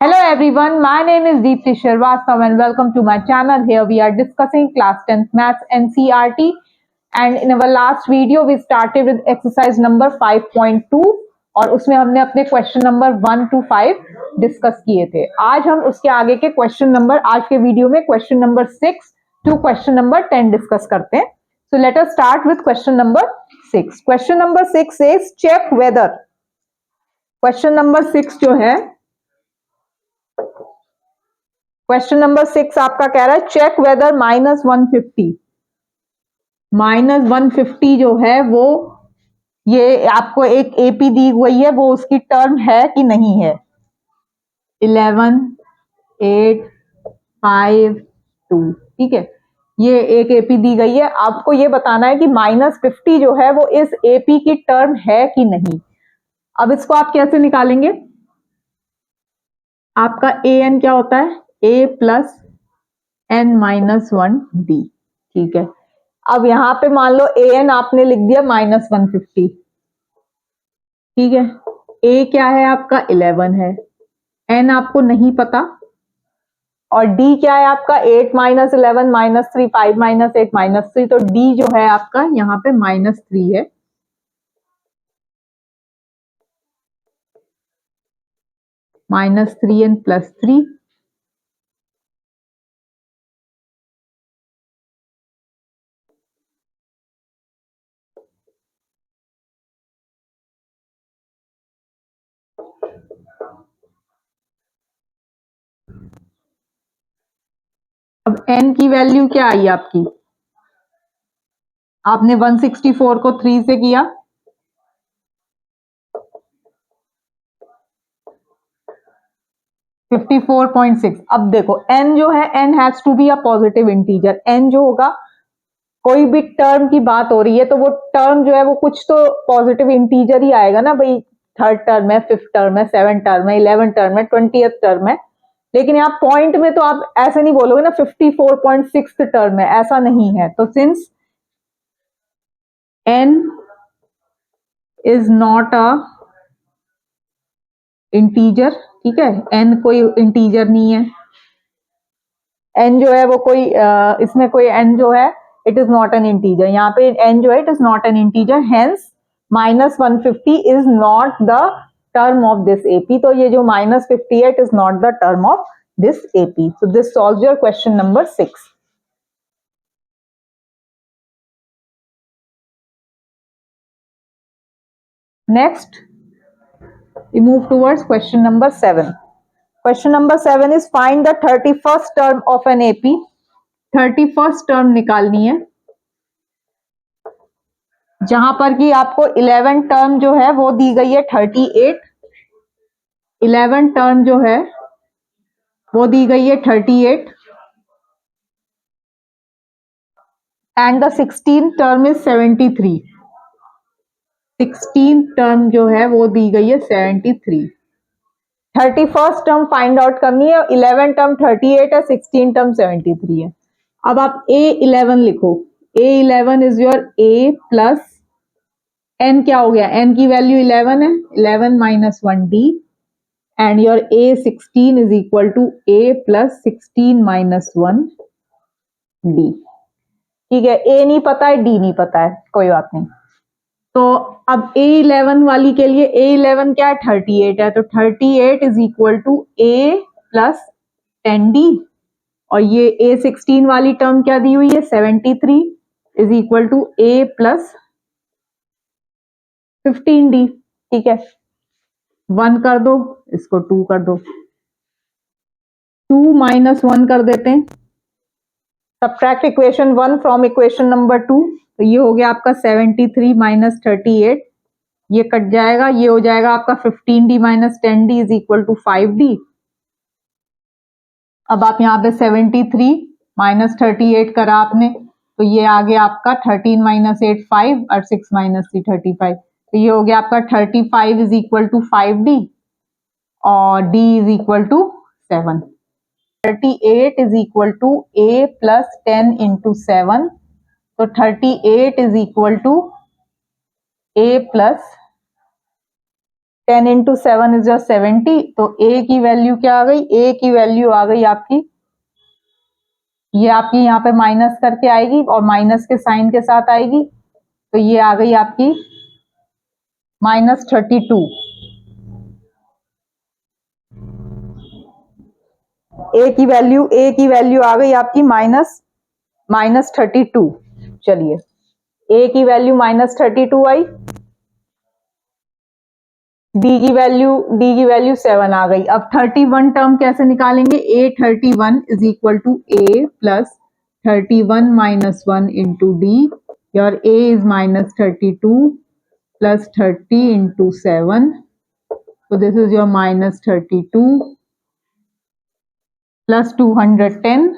Hello everyone, my name is Deepti Shrivastava and welcome to my channel. Here we are discussing class 10th maths NCERT, and in our last video we started with exercise number 5.2 और उसमें हमने अपने question number 1 to 5 discuss किए थे। आज हम उसके आगे के क्वेश्चन नंबर आज के वीडियो में question number 6 to question number 10 discuss करते हैं। So let us start with question number 6. Question number 6 says check whether. Question number 6 जो है क्वेश्चन नंबर 6 आपका कह रहा है चेक वेदर -150 जो है वो ये आपको एक एपी दी हुई है, वो उसकी टर्म है कि नहीं है। 11, 8, 5, 2, ठीक है, ये एक एपी दी गई है। आपको ये बताना है कि -50 जो है वो इस एपी की टर्म है कि नहीं। अब इसको आप कैसे निकालेंगे? आपका ए एन क्या होता है? ए प्लस n-1d, ठीक है। अब यहां पे मान लो ए एन आपने लिख दिया -150, ठीक है। ए क्या है आपका? 11 है, एन आपको नहीं पता, और डी क्या है आपका? 8 - 11 -3, 5 - 8 -3, तो डी जो है आपका यहाँ पे -3 है। -3 and +3, अब n की वैल्यू क्या आई आपकी? आपने 164 को 3 से किया, 54.6। अब देखो n जो है, n has to be a positive integer. n जो होगा, कोई भी टर्म की बात हो रही है तो वो टर्म जो है वो कुछ तो पॉजिटिव इंटीजर ही आएगा ना भाई। 3rd टर्म है, 5th टर्म है, 7th टर्म है, 11th टर्म है, 20th टर्म है। लेकिन यहाँ पॉइंट में तो आप ऐसे नहीं बोलोगे ना 54.6 टर्म है, ऐसा नहीं है। तो since n is not a integer, ठीक है, n कोई इंटीजर नहीं है। n जो है वो कोई इसमें कोई n जो है it is not an integer. यहाँ पे n जो है it is not an integer, hence -150 is not the term of this AP. तो ये जो -50 है it is not the term of this AP. So this solves your question number 6। Next, we move towards question number 7. Question number 7 is find the 31st term of an AP. 31st term निकालनी है, जहां पर कि आपको 11 term जो है वो दी गई है 38। 11 टर्म जो है वो दी गई है 38 and the 16 term is 73। 16 term जो है वो दी गई है 73। 31st टर्म फाइंड आउट करनी है। 11 टर्म 38 है, 16 टर्म 73 है। अब आप A11 लिखो। A11 is your A plus n क्या हो गया? n की वैल्यू 11 है, 11 - 1d, and your A16 is equal to A plus 16 - 1d, ठीक है। A नहीं पता है, D नहीं पता है, कोई बात नहीं। तो अब A11 वाली के लिए A11 क्या है? 38 है, तो 38 is equal to A plus 10d, और ये A16 वाली टर्म क्या दी हुई है? 73 is equal to A plus 15d, ठीक है। 1 कर दो, इसको 2 कर दो, 2 - 1 कर देते हैं। Subtract equation 1 from equation number 2, तो ये हो गया आपका 73 - 38, ये कट जाएगा, ये हो जाएगा आपका 15d - 10d is equal to 5d। अब आप यहाँ पे 73 - 38 करा आपने, तो ये आ गया आपका 13 - 8 5 और 6 - 3 35, तो ये हो गया आपका 35 इज इक्वल टू 5d और d is equal to 7। 38 is equal to a plus 10 into 7, तो 38 is equal to a plus 10 into 7 is your 70। तो ए की वैल्यू क्या आ गई? ए की वैल्यू आ गई आपकी, ये आपकी यहाँ पे माइनस करके आएगी और माइनस के साइन के साथ आएगी, तो ये आ गई आपकी -32। ए की वैल्यू आ गई आपकी -32। चलिए, ए की वैल्यू -32 आई, डी की वैल्यू 7 आ गई। अब 31 टर्म कैसे निकालेंगे? A31 is equal to A plus 31 minus 1 into D. Your A is -32 plus 30 into 7, so this is your -32 plus 210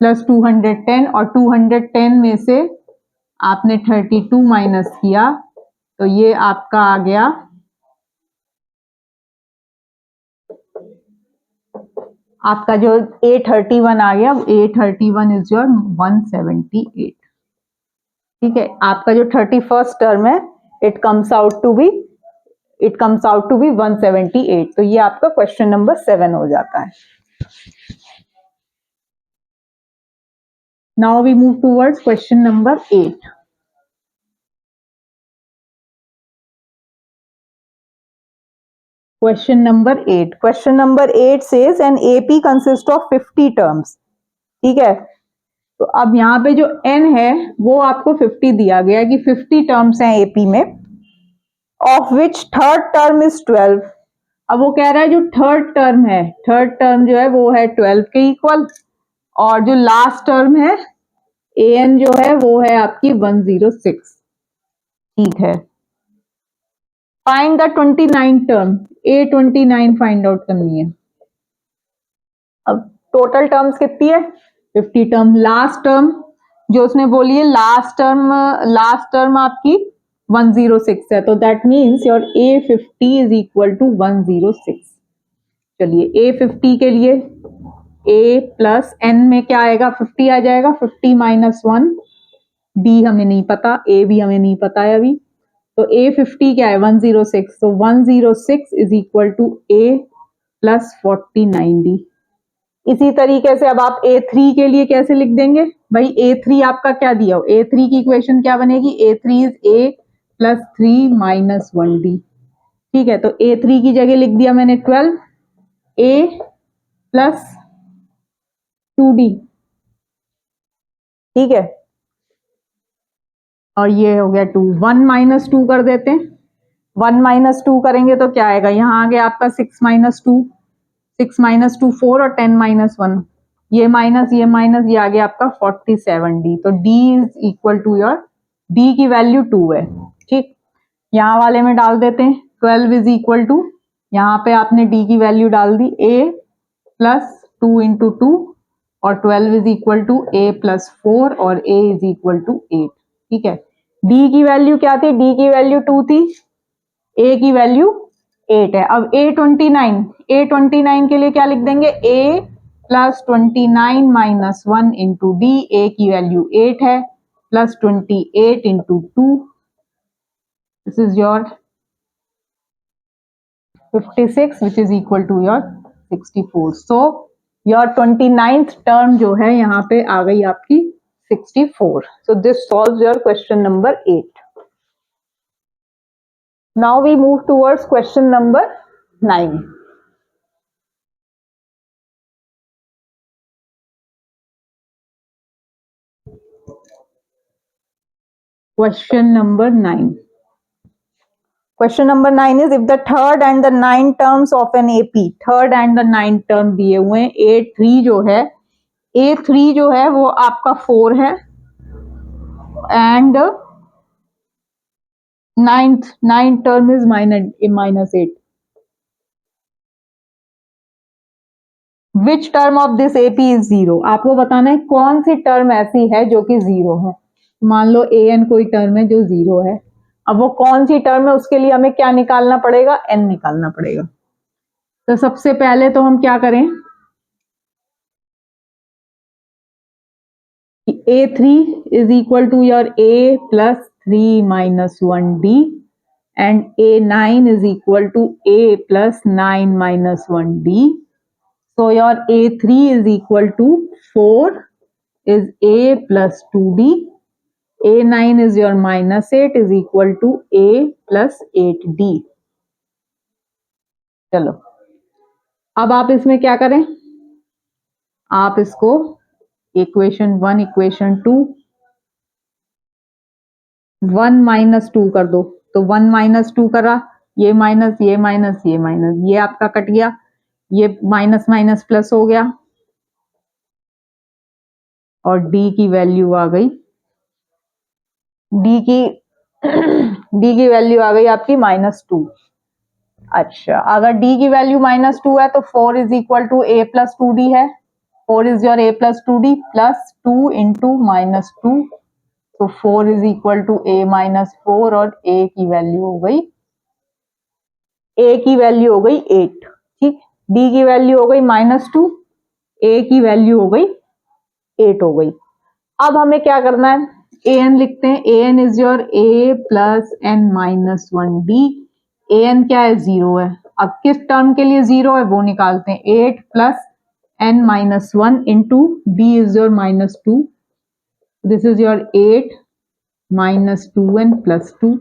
plus 210, और 210 में से आपने 32 माइनस किया तो ये आपका आ गया आपका जो A31 आ गया, A31 इज योर 178। ठीक है, आपका जो 31st टर्म है it comes out to be 178। तो ये आपका क्वेश्चन नंबर 7 हो जाता है। Now we move towards question number 8। Question number 8 says an AP consists of 50 terms। ठीक है, तो अब यहाँ पे जो n है वो आपको 50 दिया गया है कि 50 टर्म्स हैं AP में, of which third term is 12। अब वो कह रहा है जो थर्ड टर्म है, थर्ड टर्म जो है वो है 12 के इक्वल, और जो लास्ट टर्म है an जो है वो है आपकी 106। ठीक है, find the 29 term. A29 find out करनी है। अब टोटल टर्म्स कितनी है? 50 टर्म। लास्ट टर्म जो उसने बोली है, लास्ट टर्म आपकी 106 है, तो that means your A50 is equal to 106। चलिए, A50 के लिए A प्लस n में क्या आएगा? 50 आ जाएगा, 50 माइनस 1, D हमें नहीं पता, A भी हमें नहीं पता है अभी, तो A50 क्या है? 106, तो 106 is equal to A plus 49D। इसी तरीके से अब आप A3 के लिए कैसे लिख देंगे भाई? A3 आपका क्या दिया हो? A3 की इक्वेशन क्या बनेगी? A3 is A plus 3 minus 1D। ठीक है, तो A3 की जगह लिख दिया मैंने 12 A प्लस 2D। ठीक है, और ये हो गया 2, 1 माइनस 2 कर देते हैं। 1 माइनस 2 करेंगे तो क्या आएगा? यहाँ आ गया आपका 6 माइनस 2, 6 माइनस 2 4, और 10 माइनस 1, ये माइनस ये आ गया आपका 47D। तो D is equal to your, D की वैल्यू 2 है। ठीक, यहाँ वाले में डाल देते हैं 12 इज इक्वल टू, यहाँ पे आपने D की वैल्यू डाल दी A प्लस 2 इंटू 2, और 12 is equal to A plus 4, और A इज इक्वल टू 8। ठीक है, D की वैल्यू क्या थी? D की वैल्यू 2 थी, A की वैल्यू 8 है। अब A29 के लिए क्या लिख देंगे? A प्लस 29 माइनस 1 इंटू डी। ए की वैल्यू 8 है, plus 28 into 2, this is your 56 which is equal to your 64। So your 29th term जो है यहाँ पे आ गई आपकी 64। So this solves your question number 8। Now we move towards question number 9. Question number 9. Question number 9 is if the third and the 9 terms of an AP, third and the 9 term दिए हुए हैं, A3 जो है वो आपका 4 है, and ninth term is -8. Which term of this AP is 0? आपको बताना है कौन सी टर्म ऐसी है जो कि 0 है। मान लो an कोई टर्म है जो 0 है, अब वो कौन सी टर्म है उसके लिए हमें क्या निकालना पड़ेगा? n निकालना पड़ेगा। तो सबसे पहले तो हम क्या करें, A3 is equal to your A plus 3 minus 1D, and A9 is equal to A plus 9 minus 1D. So your A3 is equal to 4 is A plus 2D. A9 is your minus 8 is equal to A plus 8D. चलो अब आप इसमें क्या करें, आप इसको equation 1 equation 2 1 minus 2 कर दो, तो 1 माइनस 2 करा, ये माइनस ये माइनस ये माइनस, ये आपका कट गया, ये माइनस माइनस प्लस हो गया और डी की वैल्यू आ गई, डी की वैल्यू आ गई आपकी -2। अच्छा, अगर डी की वैल्यू -2 है तो 4 is equal to A plus 2डी है, 4 इज योर ए प्लस 2डी प्लस 2 इंटू -2, तो 4 इज इक्वल टू ए -4 और ए की वैल्यू हो गई, ए की वैल्यू हो गई 8। ठीक, डी की वैल्यू हो गई -2, ए की वैल्यू हो गई 8 हो गई। अब हमें क्या करना है, ए एन लिखते हैं, A N is your A plus N minus 1डी। ए एन क्या है, 0 है। अब किस टर्म के लिए 0 है वो निकालते हैं, 8 plus N minus 1 into D is your -2, this is your 8 minus 2n plus 2,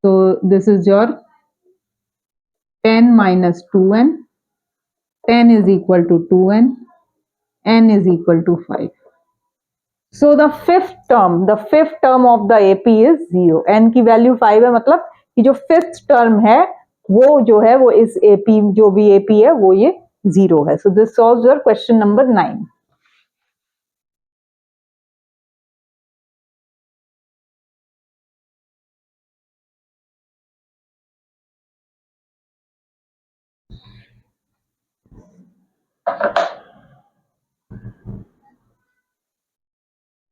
so this is your 10 minus 2n, 10 is equal to 2n, n is equal to 5. So the fifth term of the AP is 0, n की value 5 है, मतलब कि जो fifth term है वो जो है वो इस AP जो भी AP है वो ये 0 है। So this solves your question number 9.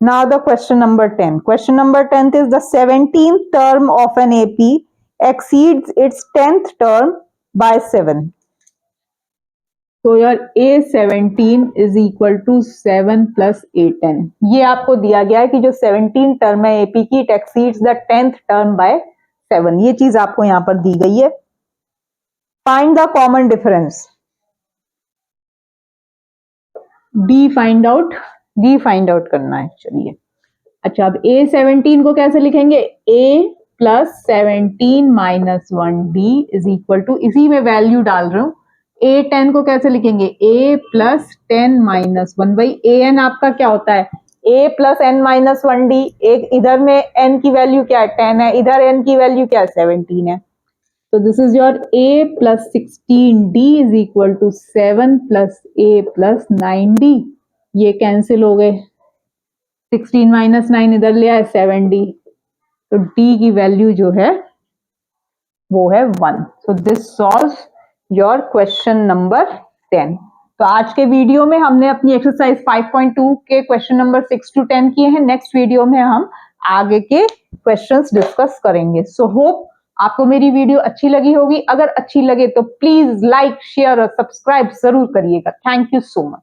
Now the question number 10. Question number 10 is the 17th term of an AP exceeds its 10th term by 7. So your A17 is equal to 7 plus A10. ये आपको दिया गया है कि जो 17 term है AP की it exceeds the 10th term by 7. ये चीज आपको यहाँ पर दी गई है। Find the common difference. D find out करना है। चलिए, अच्छा, अब A17 को कैसे लिखेंगे, A plus 17 minus 1D is equal to, इसी में वैल्यू डाल रहा हूं, A10 को कैसे लिखेंगे, A प्लस 10 माइनस 1, भाई AN आपका क्या होता है, A plus n minus 1D, एक इधर में n की वैल्यू क्या है 10 है, इधर n की वैल्यू क्या है 17 है, तो this is your A plus 16D is equal to 7 plus A plus 9D, ये कैंसिल हो गए, 16 माइनस 9 इधर ले आए 7D, तो D की वैल्यू जो है वो है 1। सो this solves your question number 10। तो आज के वीडियो में हमने अपनी एक्सरसाइज 5.2 के क्वेश्चन नंबर 6 to 10 किए हैं। नेक्स्ट वीडियो में हम आगे के क्वेश्चंस डिस्कस करेंगे। सो होप आपको मेरी वीडियो अच्छी लगी होगी। अगर अच्छी लगे तो प्लीज लाइक, शेयर और सब्सक्राइब जरूर करिएगा। Thank you so much.